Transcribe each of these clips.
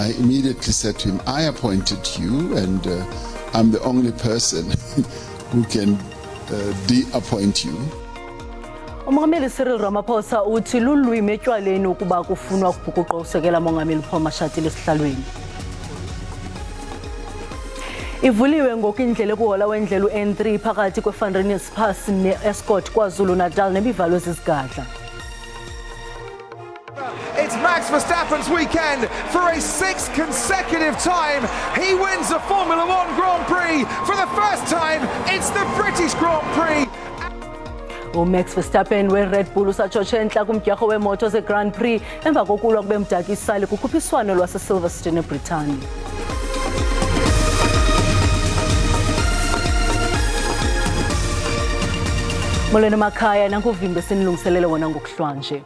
I immediately said to him, I appointed you, and I'm the only person who can de-appoint you. Umongameli Cyril Ramaphosa uthi lulwimi etywaleni ukuba kufunwa ukubhukuqa usekela mongameli Paul Mashatile esihlalweni. Ivuliwe ngoku indlela ekuhola wendlela u-N3 phakathi kweFandrinius Pass ne-Escort KwaZulu Natal nebivalwe zizigadla. It's Max Verstappen's weekend for a 6th consecutive time. He wins the Formula 1 Grand Prix. For the first time, it's the British Grand Prix. Max Verstappen we-Red Bull usatshotshe entla kumdyarho weemoto ze-Grand Prix emva kokulwa kube mdakisali kukhuphiswano lwase-Silverstone eBritane. Molweni emakhaya nankuvimbe sinilungiselele wona ngokuhlwanje.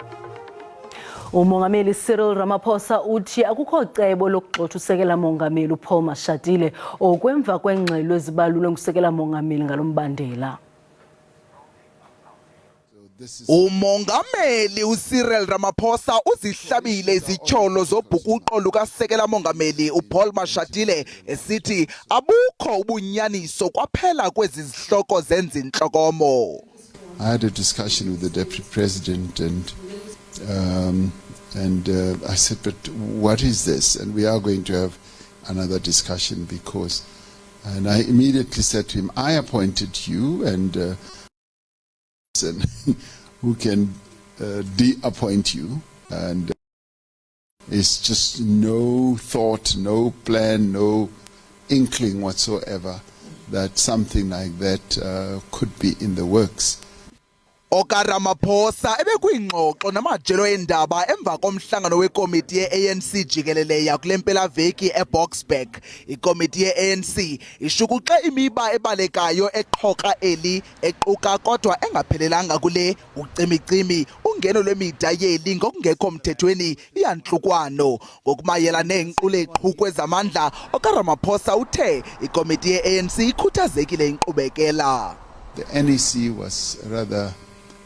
Umongameli Cyril Ramaphosa uthi akukho cebo lokugxotha usekela mongameli Paul Mashatile okwemva kwengxelo ezibalulwe ngusekela mongameli ngalombandela. Umongameli uCyril Ramaphosa uzihlabile izityholo zobhukuqo lukasekela mongameli uPaul Mashatile esithi abukho ubunyaniso kwaphela kwezi zihloko zenza intlokomo. I had a discussion with the Deputy President and I said, but what is this? And we are going to have another discussion because, and I immediately said to him, I appointed you, and who can de-appoint you, and it's just no thought, no plan, no inkling whatsoever that something like that could be in the works. Ramaphosa ebekuyingxoxo namajelo Iindaba emva komhlangano wekomiti ye-ANC jikelele yakule mpelaveki eBoksburg. Ikomiti ye-ANC ishukuxe imiba ebalekayo eqhoka eli equka kodwa engaphelelanga kule ucimicimi ungeno lwemida yeli ngokungekho mthethweni iyantlukwano ngokumayela neenqule eqhukwe zamandla. Ramaphosa uthe ikomiti ye-ANC ikhuthazekile inkqubekela. The NEC was rather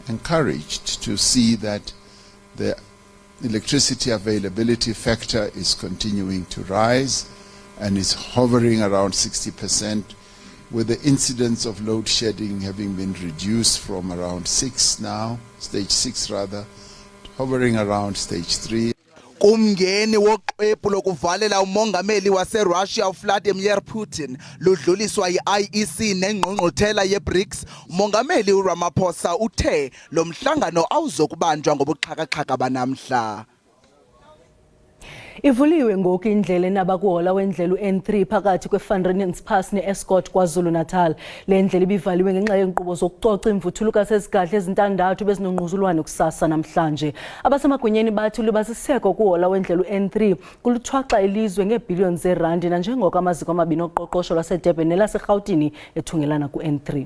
encouraged to see that the electricity availability factor is continuing to rise and is hovering around 60%, with the incidence of load shedding having been reduced from around 6 now, stage 6 rather, hovering around stage 3. Kumngeni woqebu lokuvalela umongameli waseRussia uVladimir Putin ludluliswa yi-IEC nengqongqothela yeBRICS. Umongameli uRamaphosa uthe lo mhlangano awuzokubanjwa ngobuxhakaxhaka banamhla. Ivuliwe ngoku indlela enabakuhola wendlela u-N3 phakathi kweFandrinius Pass ne-Escort KwaZulu Natal. Le ndlela ibivaliwe ngenxa yeenkqubo zokucoca imvuthuluka sezigadla ezintandathu bezinongquzulwano kusasa namhlanje. Abasemagunyeni bathi ulibaziseko kuhola wendlela u-N3 kuluthwaxa ilizwe ngeebhiliyoni zeerandi nanjengoko amaziko amabini oqoqosho lwaseDurban nelaseRhawutini ethungelana ku-N3.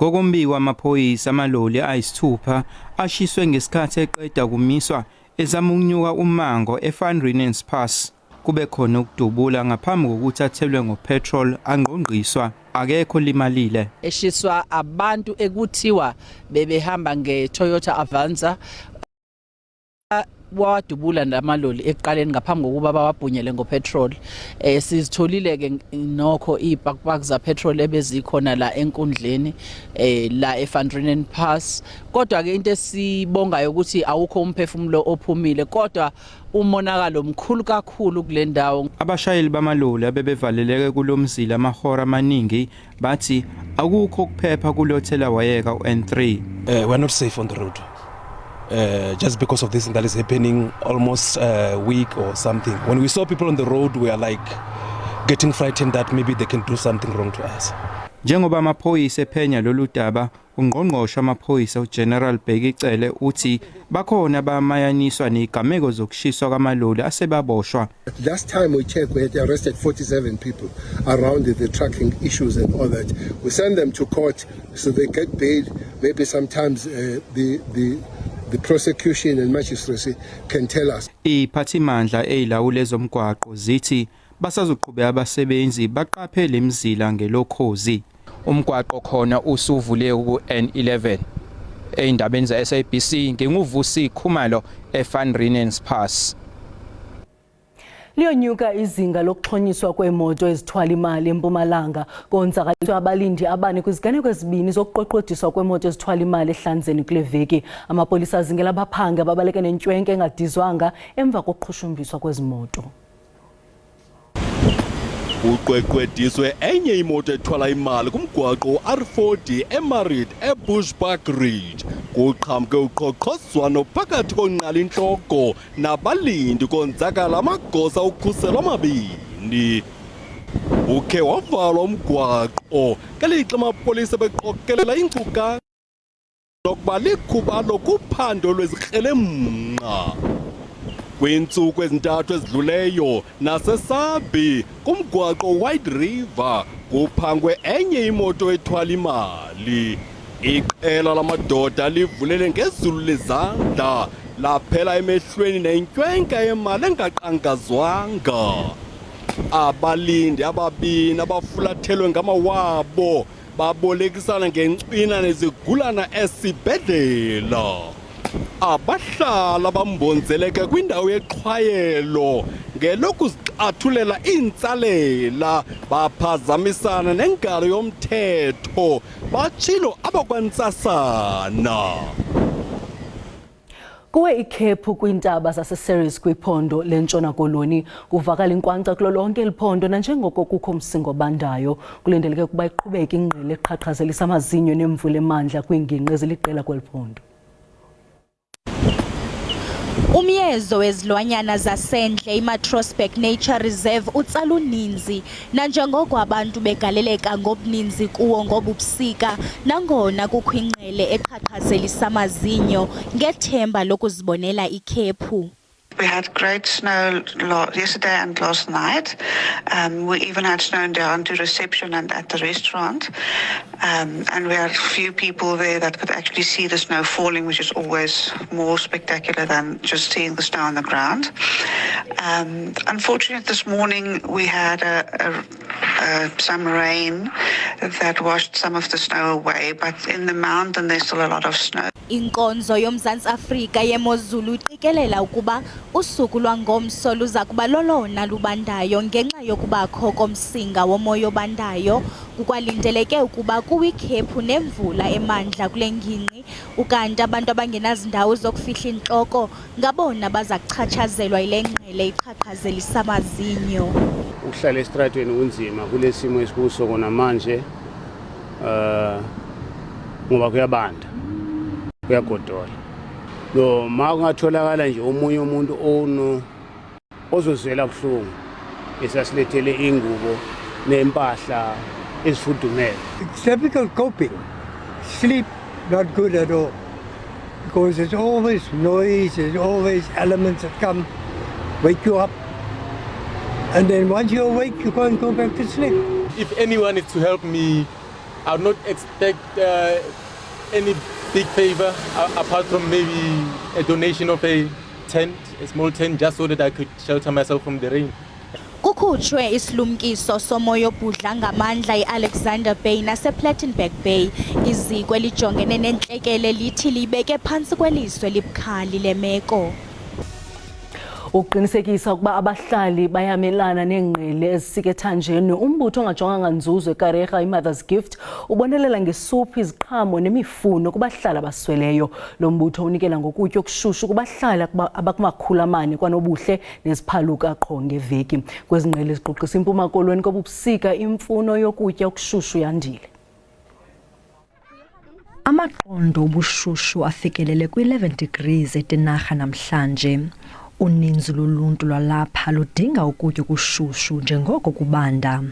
Ngokombiko amaphoyisa amaloli ayisithupha ashiswe ngesikhathi eqeda kumiswa ezama ukunyuka umango eFandrinius Pass. Kube khona ukudubula ngaphambi kokuthi athelwe ngopetrol angqongqiswa akekho limalile. Eshiswa abantu ekuthiwa bebehamba ngeToyota Avanza wadubula namaloli ekuqaleni ngaphambi kokuba bawabhunyele ngopetrol. Sizitholile ke nokho iipakpak za petrol ebezikhona la enkundleni la eFandrinius Pass. Kodwa ke into esibongayo ukuthi awukho umphefumulo ophumile, kodwa umonakalo mkhulu kakhulu kule ndawo. Abashayeli bamaloli abebevaleleke kulomzila amahora amaningi bathi akukho kuphepha kulothela wayeka u-N3. We're not safe on the road. Just because of this that is happening almost a week or something. When we saw people on the road, we are like getting frightened that maybe they can do something wrong to us. Njengoba amaphoyisa ephenya lolu daba, ungqongqoshe amaphoyisa uGeneral Bhekicele uthi bakhona abamayaniswa nezigameko zokushiswa kwamaloli asebaboshwa. Last time we checked, we had arrested 47 people around the trucking issues and all that. We send them to court so they get paid. Maybe sometimes the prosecution and magistracy can tell us. Iphathimandla eyilawule zomgwaqo zithi basazoqhubeka abasebenzi baqaphele imizila ngelokhozi. Umgwaqo khona usuvule ku-N11. Eindabeni za SABC nginguvusi Khumalo eFandrinius Pass. Liyonyuka izinga lokuxhonyiswa kweemoto ezithwala imali eMpumalanga konzakaliswe abalindi abane kwiziganeko ezibini zokuqweqwediswa kweemoto ezithwala imali ehlanzeni kule veki. Amapolisa azingela abaphangi ababaleke nentwenke engadizwanga emva kokuqhushumbiswa kwezi moto. Uqweqwediswe enye imoto ethwala imali kumgwaqo R40 eMarit eBushbuck Ridge. Kuqhamke uqhoqhozwano phakathi konqala intloko nabalindi konzakala amagosa okukhusela amabini. Ukhe wavalwa umgwaqo ngelixa amapolisa beqokelela inkcukacha lokuba likhubalo kuphando lwezikrelemnqa. Kwiintsuku ezintathu ezidluleyo naseSABC kumgwaqo White River kuphangwe enye imoto ethwala imali. Iqela lamadoda livulele ngezulu lezandla laphela emehlweni nentwenke yemali engaqangazwanga. Abalindi ababini abafulathelwe ngamawabo babolekisana ngencwina nezigulana esibhedlela. Abahlala bambonzeleke kwindawo yeqhwayelo ngelokuzixathulela iintsalela baphazamisana nengalo yomthetho batshilo abakwantsasana. Kuwe ikhephu kwiintaba zaseSeries kwiphondo lentshona koloni kuvakala inkwankca kulo lonke eliphondo nanjengoko kukho umsingo bandayo kulindeleke ukuba iqhubeke ingqele eqhaqhazelisa amazinyo nemvula emandla kwiingingqi eziliqela kweliphondo. Umyezo wezilwanyana zasendle iMatrosberg Nature Reserve utsala uninzi nanjengoko abantu begaleleka ngobuninzi kuwo ngobubusika nangona kukho ingqele eqhaqhazelisa amazinyo ngethemba lokuzibonela ikhephu. We had great snow yesterday and last night. We even had snow down to reception and at the restaurant. And we had a few people there that could actually see the snow falling, which is always more spectacular than just seeing the snow on the ground. Unfortunately, this morning we had some rain that washed some of the snow away, but in the mountain there's still a lot of snow. Inkonzo yomzantsi Afrika yemozulu iqikelela ukuba usuku lwangomso luza kuba lolona lubandayo ngenxa yokubakho komsinga womoya obandayo. Kukwalindeleke ukuba kuwikhephu nemvula emandla kule ngingqi ukanti abantu abangenazindawo zokufihla intloko ngabona baza kuchatshazelwa yile ngqele iqhaqhazelisa amazinyo. Ukuhlala estratweni kunzima kule simo esikuso kona manje ngoba kuyabanda kuyagodola. Lo makungatholakala nje omunye umuntu ozozwela buhlungu esasilethele ingubo nempahla ezifudumele. It's difficult coping. Sleep not good at all because there's always noise, there's always elements that come wake you up, and then once you're awake you can't go back to sleep. If anyone is to help me, I would not expect any big favor apart from maybe a donation of a tent, a small tent, just so that I could shelter myself from the rain. Kukhutshwe isilumkiso somoya obhudla ngamandla iAlexander Bay nasePlattenberg Bay. Iziko elijongene nentlekele lithi libeke phantsi kweliswe libukhali lemeko. Uqinisekisa ukuba abahlali bayamelana nengqele ezisikethanjeni, umbutho ongajonganga nzuzo eKarega iMother's Gift ubonelela ngesuphu, iziqhamo nemifuno kubahlali abasweleyo. Lo mbutho unikela ngokutya okushushu kubahlali abakumakhulu kwanobuhle neziphaluka qho ngeveki. Kwezi ngqele ziquqisa iMpuma Koloni kobubusika imfuno yokutya okushushu yandile. Amaqondo obushushu afikelele kwi-11 degrees eTinarha namhlanje. Uninzi loluntu lwalapha ludinga ukutya okushushu njengoko kubanda.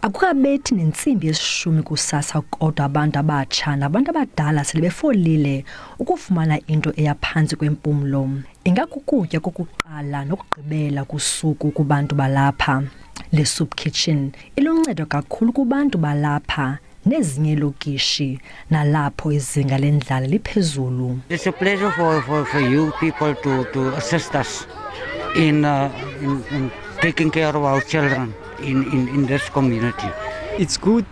Akukabethi nentsimbi yesishumi kusasa kodwa abantu abatsha nabantu abadala sele befolile ukufumana into eyaphantsi kwempumlo. Ingakukutya kokuqala nokugqibela kusuku kubantu balapha. Le soup kitchen iluncedo kakhulu kubantu balapha nezinye lokishi nalapho izinga lendlala liphezulu. It's a pleasure for you people to assist us in taking care of our children in this community. It's good,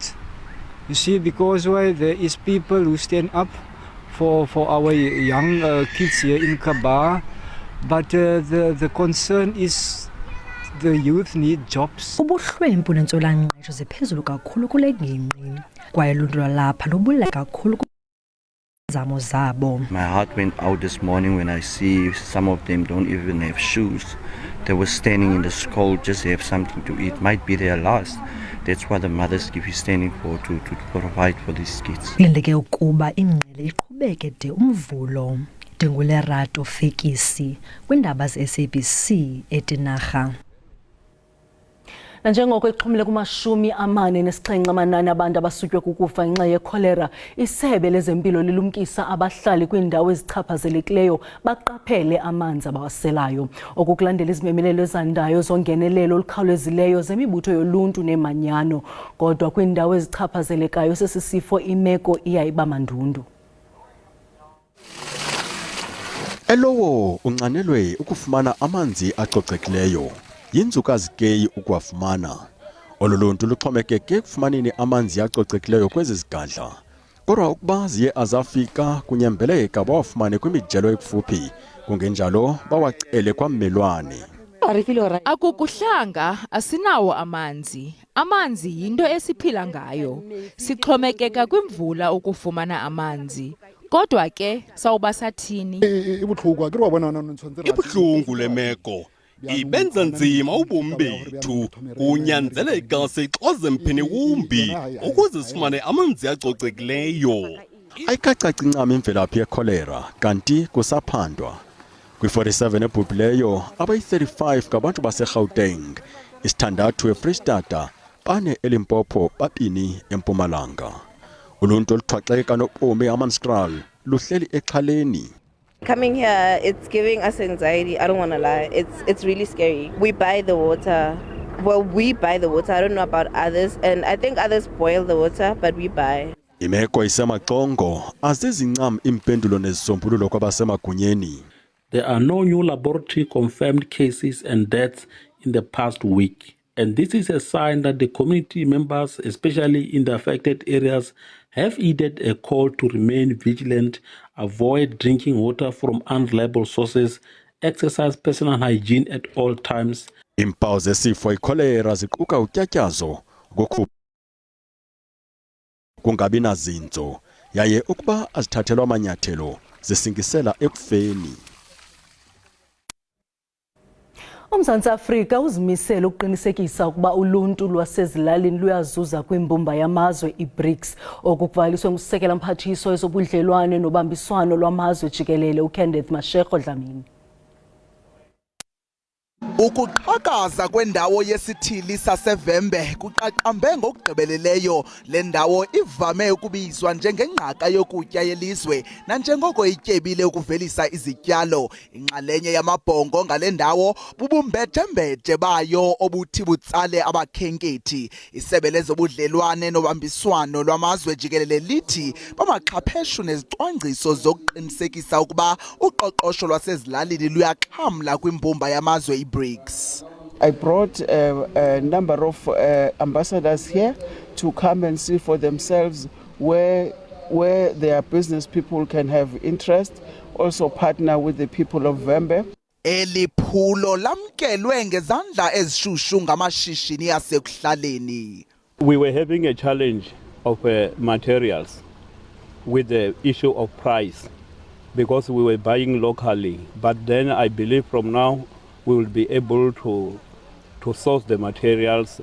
you see, because there is people who stand up for our young kids here in Kaba, but the concern is the youth need jobs. Ubuhlwempu nentswelangqesho ziphezulu kakhulu kule ngingqi kwaye uluntu lwalapha lubuleka kakhulu kwizamo zabo. My heart went out this morning when I see some of them don't even have shoes. They were standing in the cold just to have something to eat. Might be their last. That's what the mothers keep standing for, to provide for these kids. Lindeke ukuba ingqele iqhubeke de umvulo. Dingulerato Fekisi kwindaba ze-SABC eTinarha. Nanjengoko ixhumile kuma-47 amanani abantu abasutywe kukufa ngenxa yekholera, isebe lezempilo lilumkisa abahlali kwiindawo ezichaphazelekileyo baqaphele amanzi abawaselayo. Okukulandela izimemilelo ezandayo zongenelelo olukhawulezileyo zemibutho yoluntu nemanyano. Kodwa kwiindawo ezichaphazelekayo sesisifo imeko iyayiba mandundu. Elowo unxanelwe ukufumana amanzi acocekileyo. Yinzukazi ke ukuwafumana. Oluluntu luxhomekeke kufumaneni amanzi acocekileyo kwezi zigadla. Kodwa ukuba ziye azafika kunyembeleka bawafumane kwimijelo ekufuphi. Kungenjalo bawacele kwammelwane. Akukuhlanga, asinawo amanzi. Amanzi yinto esiphila ngayo. Sixhomekeka kwimvula ukufumana amanzi. Kodwa ke sawuba sathini? Ibuhlungu le meko. Ibenza nzima ubomi bethu. Kunyanzeleka sixoze mphini wumbi ukuze sifumane amanzi acocekileyo. Ayikacaci ncam imvelaphi yekholera kanti kusaphandwa. Kwi-47 ebhubhileyo abayi-35 ngabantu baseGauteng, isithandathu eFreystata, bane eLimpopo, babini eMpumalanga. Uluntu oluthwaxeka nobomi amaNstral luhleli exhaleni. Coming here, it's giving us anxiety. I don't want to lie. It's really scary. We buy the water. Well, we buy the water. I don't know about others, and I think others boil the water, but we buy. Imeko isemaxongo azizincam impendulo nezisombululo kwabasemagunyeni. There are no new laboratory confirmed cases and deaths in the past week. And this is a sign that the community members, especially in the affected areas, have heeded a call to remain vigilant, avoid drinking water from unreliable sources, exercise personal hygiene at all times. Impawu zesifo ikholera ziquka utyatyazo, kungabi nazinzo, yaye ukuba azithathelwa amanyathelo zisingisela ekufeni. UMzantsi Afrika uzimisele ukuqinisekisa ukuba uluntu lwasezilalini luyazuza kwimbumba yamazwe iBRICS, okuvaliswe ngusekela mphathiswa wezobudlelwane nobambiswano lwamazwe jikelele uKenneth Mashego Dlamini. Ukuqhakaza kwendawo yesithili saseVembe kuqaqambe ngokugqibeleleyo. Le ndawo ivame ukubizwa njengengqaka yokutya yelizwe nanjengoko ityebile ukuvelisa izityalo. Inxalenye yamabhongo ngale ndawo bubumbethe-mbethe bayo obuthi butsale abakhenkethi. Isebe lezobudlelwane nobambiswano lwamazwe jikelele lithi bamaxhapheshu nezicwangciso zokuqinisekisa ukuba uqoqosho lwasezilalini luyaxhamla kwimbumba yamazwe iBRICS. I brought a number of ambassadors here to come and see for themselves where their business people can have interest, also partner with the people of Vembe. Eliphulo lamkelwe ngezandla ezishushu ngamashishini asekuhlaleni. We were having a challenge of materials with the issue of price because we were buying locally, but then I believe from now we will be able to source the materials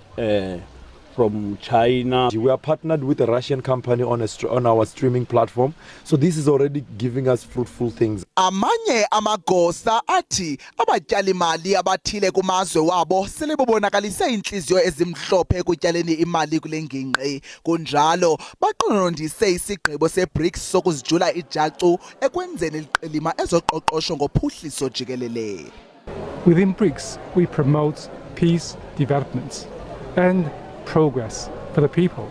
from China. We are partnered with a Russian company on our streaming platform, so this is already giving us fruitful things. Amanye amagosa athi abatyalimali abathile kumazwe wabo sele bobonakalise inhliziyo ezimhlophe ekutyaleni imali kule ngingqi. Kunjalo baqononondise isigqibo seBRICS sokuzijula ijacu ekwenzeni liqilima ezoqoqosho ngophuhliso jikelele. Within BRICS, we promote peace, development, and progress for the people.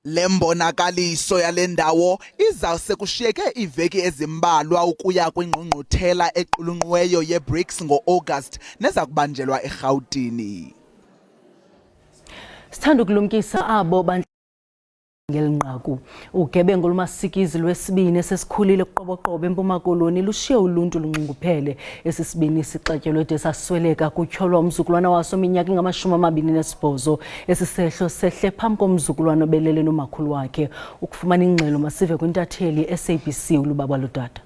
Lembonakaliso yale ndawo izawuse kushiyeke iveki ezimbalwa ukuya kwingqungquthela equlunqiweyo yeBRICS ngo-August neza kubanjelwa eGauteng. Sithanda ukulumkisa abo ngelinqaku ugebengu lumasikizi lwesibini esesikhulile kuqoboqobo eMpuma Koloni lushiye uluntu lunxunguphele. Esisibini sixatyelwe de sasweleka kutyholwa umzukulwana waso minyaka engama-28 esisehlo sehle phambi komzukulwana obelele nomakhulu wakhe. Ukufumana ingxelo masive kwintatheli SABC uLubaba Lutata.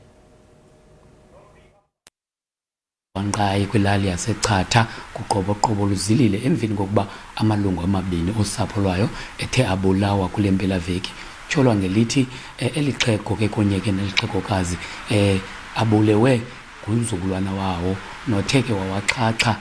Wanqayi kwilali yaseChatha kuqoboqobo luzilile emveni kokuba amalungu amabini osapho lwayo ethe abulawa kule mpelaveki. Tyholwa ngelithi elixhego ke kunye ke nelixhegokazi abulewe ngumzukulwana wawo nothe ke wawaxhaxha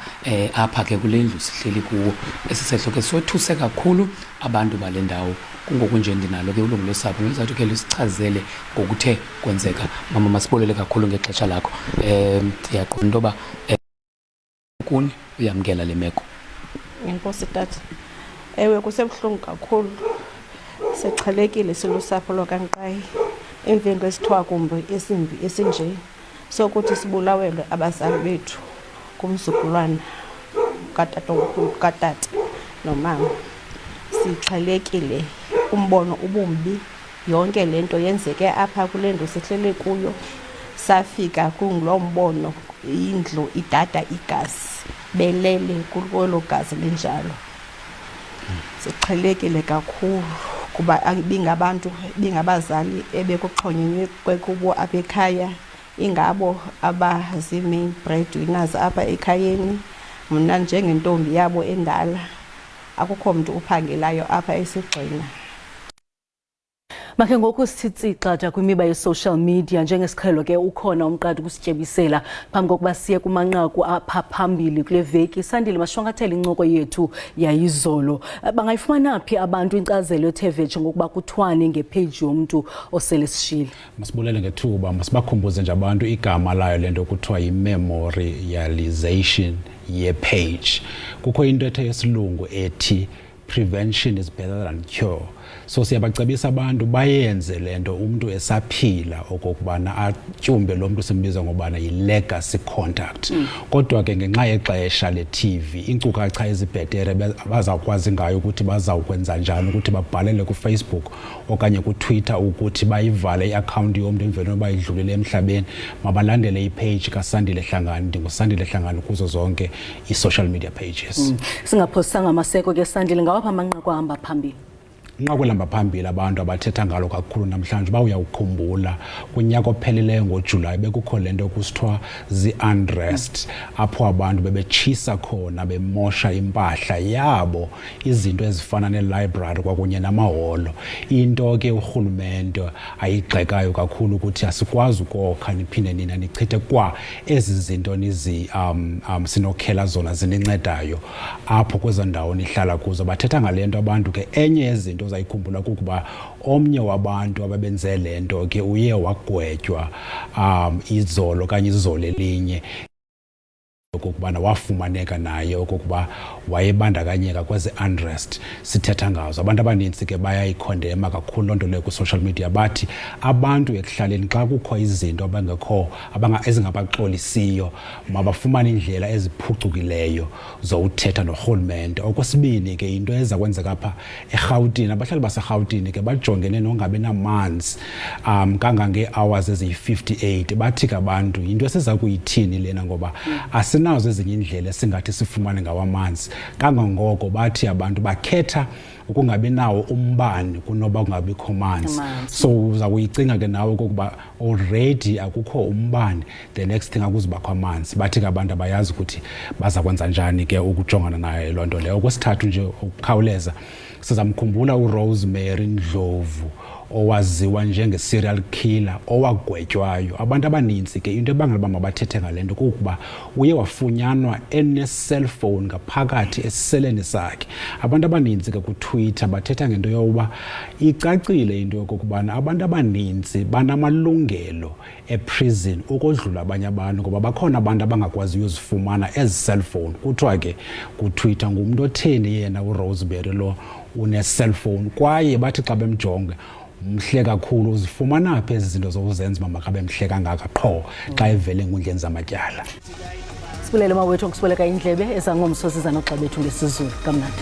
apha ke kule ndlu sihleli kuwo. Esisehlo ke sothuse kakhulu abantu bale ndawo. Kungoku nje ndinalo ke ulungu losapho ngizathu ke lisichazele ngokuthe kwenzeka. Mama masibolele kakhulu ngexesha lakho. Ndiyaqonda into yoba kuni uyamkela le meko. Inkosi tata. Ewe kusebuhlungu kakhulu. Sexhalekile silusapho lokaNqayi emveni kwesithwakumbe esimbi esinje sokuthi sibulawelwe abazali bethu kumzukulwana katata nomama. Sixhalekile umbono ubumbi yonke lento yenzeke apha kule ndlu sihlele kuyo. Safika kulo mbono indlu idada igazi belele kulolo gazi linjalo. Sixhalekile kakhulu kuba bingabantu bingabazali ebekuxhonyenywe kubo apha ekhaya, ingabo abazi-main breadwinners apha ekhayeni. Mna njengentombi yabo endala akukho mntu uphangelayo apha esigxina. Makhe ngoku sithi xaxa kwimiba ye-social media njengesiqhelo ke ukhona umqadi ukusityebisela phambi kokuba siye kumanqaku apha phambili kule veki. Sandile masishwankathele incoko yethu yayizolo. Bangayifumana phi abantu inkcazelo ethe vetshe ngokuba kuthwane ngepage yomntu osele sishile? Masibulele ngethuba, masibakhumbuze nje abantu igama layo lento kuthiwa yi-memorialization ye-page. Kukho into ethe yesilungu ethi prevention is better than cure. So siyabacebisa abantu bayenze lento umuntu esaphila okokubana atyumbe lo mntu simbiza ngobana yi-legacy contact. Kodwa ke ngenxa yexesha le-TV inkcukacha ezibhetere bazawukwazi ngayo ukuthi bazawukwenza njani ukuthi babhalele ku-Facebook okanye ku-Twitter ukuthi bayivale i-account yomntu emveni yoba idlulile emhlabeni. Mabalandele ipage kaSandile Hlangani, ndinguSandile Hlangani kuzo zonke i-social media pages. Singaphosanga amaseko ke Sandile, ngawaphi amanqaku ahamba phambili? Inqaku elihamba phambili abantu abathetha ngalo kakhulu namhlanje bawuyawukhumbula kunyaka ophelileyo ngoJulayi bekukho lento kusithiwa zi-unrest apho abantu bebetshisa khona bemosha impahla yabo, izinto ezifana ne-library kwakunye namaholo. Into ke urhulumente ayigxekayo kakhulu ukuthi asikwazi ukokha niphinde nina nichithe kwa ezi zinto sinokhela zona zinincedayo apho kwezo ndawo nihlala kuzo. Bathetha ngale nto abantu ke enye yezinto uzayikhumbula kukuba omnye wabantu ababenze lento ke uye wagwetywa izolo kanye izolo elinye okokubana wafumaneka naye okokuba wayebandakanyeka kwezi unrest sithetha ngazo. Abantu abaninzi ke bayayikhondema kakhulu loo nto leyo ku-social media, bathi abantu ekuhlaleni xa kukho izinto ezingabaxolisiyo mabafumane indlela eziphucukileyo zowuthetha norhulumente. Okwesibini ke into eza kwenzeka apha eRhawutini, abahlali baseRhawutini ke bajongene nongabi namanzi kangange-hours eziyi-58. Bathi ke abantu into esiza kuyithini lena ngoba nazo ezinye indlela esingathi sifumane ngawamanzi. Kangangoko bathi abantu bakhetha ukungabi nawo umbane kunoba kungabikho manzi. So uza kuyicinga ke nawe kokuba already akukho umbane, the next thing akuzubakho amanzi. Bathi ke abantu abayazi ukuthi baza kwenza njani ke ukujongana nayo loo nto leyo. Okwesithathu nje ukukhawuleza sizamkhumbula uRosemary Ndlovu owaziwa njenge-serial killer owagwetywayo. Abantu abaninzi ke into ebangela uba mabathethe ngale nto kukuba uye wafunyanwa ene-cellphone ngaphakathi esiseleni sakhe. Abantu abaninzi ke kuTwitter bathetha ngento yokuba icacile into yokokubana abantu abaninzi banamalungelo eprison ukodlula abanye abantu ngoba bakhona abantu abangakwazi uyozifumana ezi-cellphone. Kuthiwa ke kuTwitter ngumntu otheni yena uRosemary lo une-cellphone kwaye bathi xa bemjonge mhle kakhulu, uzifumana phi ezi zinto zokuzenza uba makabe mhle kangaka qho xa evele enkundleni zamatyala. Sibulele mawethu ngokusibeleka indlebe ezangomso siza noxa bethu ngesizulu kamnandi.